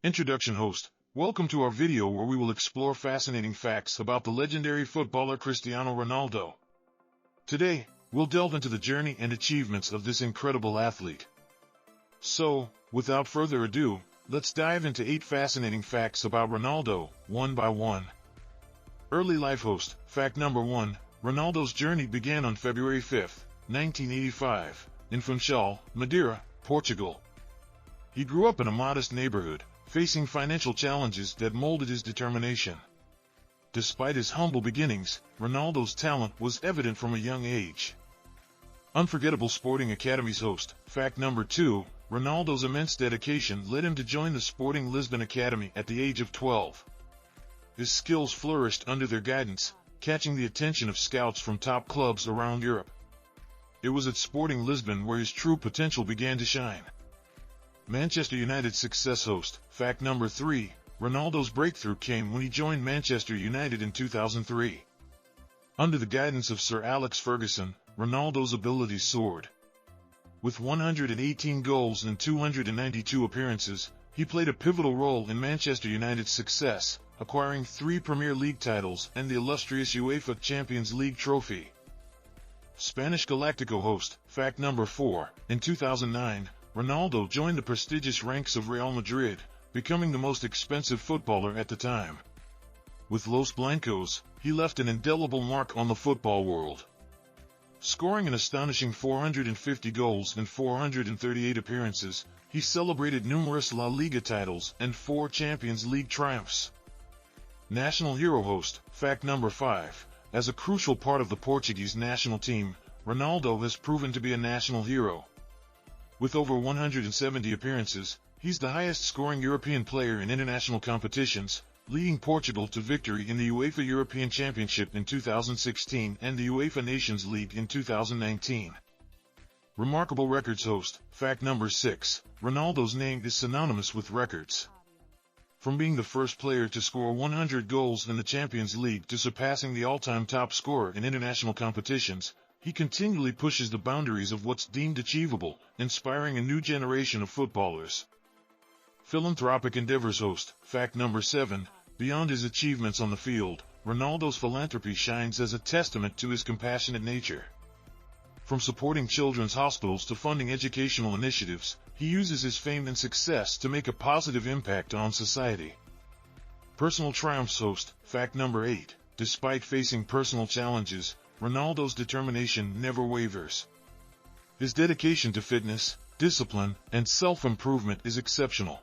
Introduction host, welcome to our video where we will explore fascinating facts about the legendary footballer Cristiano Ronaldo. Today, we'll delve into the journey and achievements of this incredible athlete. So, without further ado, let's dive into 8 fascinating facts about Ronaldo, one by one. Early life host, fact number 1, Ronaldo's journey began on February 5, 1985, in Funchal, Madeira, Portugal. He grew up in a modest neighborhood, facing financial challenges that molded his determination. Despite his humble beginnings, Ronaldo's talent was evident from a young age. Unforgettable Sporting Academy's host, fact number 2, Ronaldo's immense dedication led him to join the Sporting Lisbon Academy at the age of 12. His skills flourished under their guidance, catching the attention of scouts from top clubs around Europe. It was at Sporting Lisbon where his true potential began to shine. Manchester United's success host, fact number 3, Ronaldo's breakthrough came when he joined Manchester United in 2003. Under the guidance of Sir Alex Ferguson, Ronaldo's abilities soared. With 118 goals and 292 appearances, he played a pivotal role in Manchester United's success, acquiring 3 Premier League titles and the illustrious UEFA Champions League trophy. Spanish Galactico host, fact number 4, in 2009, Ronaldo joined the prestigious ranks of Real Madrid, becoming the most expensive footballer at the time. With Los Blancos, he left an indelible mark on the football world. Scoring an astonishing 450 goals and 438 appearances, he celebrated numerous La Liga titles and 4 Champions League triumphs. National Hero host, fact number 5, as a crucial part of the Portuguese national team, Ronaldo has proven to be a national hero. With over 170 appearances, he's the highest-scoring European player in international competitions, leading Portugal to victory in the UEFA European Championship in 2016 and the UEFA Nations League in 2019. Remarkable Records host, fact number 6, Ronaldo's name is synonymous with records. From being the first player to score 100 goals in the Champions League to surpassing the all-time top scorer in international competitions, he continually pushes the boundaries of what's deemed achievable, inspiring a new generation of footballers. Philanthropic Endeavors host, fact number 7, beyond his achievements on the field, Ronaldo's philanthropy shines as a testament to his compassionate nature. From supporting children's hospitals to funding educational initiatives, he uses his fame and success to make a positive impact on society. Personal Triumphs host, fact number 8, despite facing personal challenges, Ronaldo's determination never wavers. His dedication to fitness, discipline, and self-improvement is exceptional.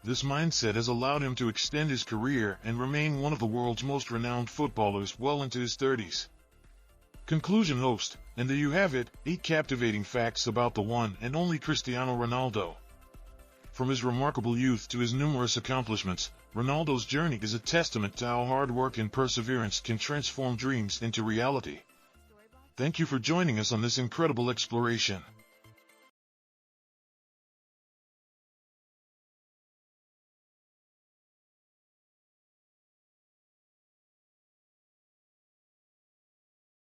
This mindset has allowed him to extend his career and remain one of the world's most renowned footballers well into his 30s. Conclusion host, and there you have it, 8 captivating facts about the one and only Cristiano Ronaldo. From his remarkable youth to his numerous accomplishments, Ronaldo's journey is a testament to how hard work and perseverance can transform dreams into reality. Thank you for joining us on this incredible exploration.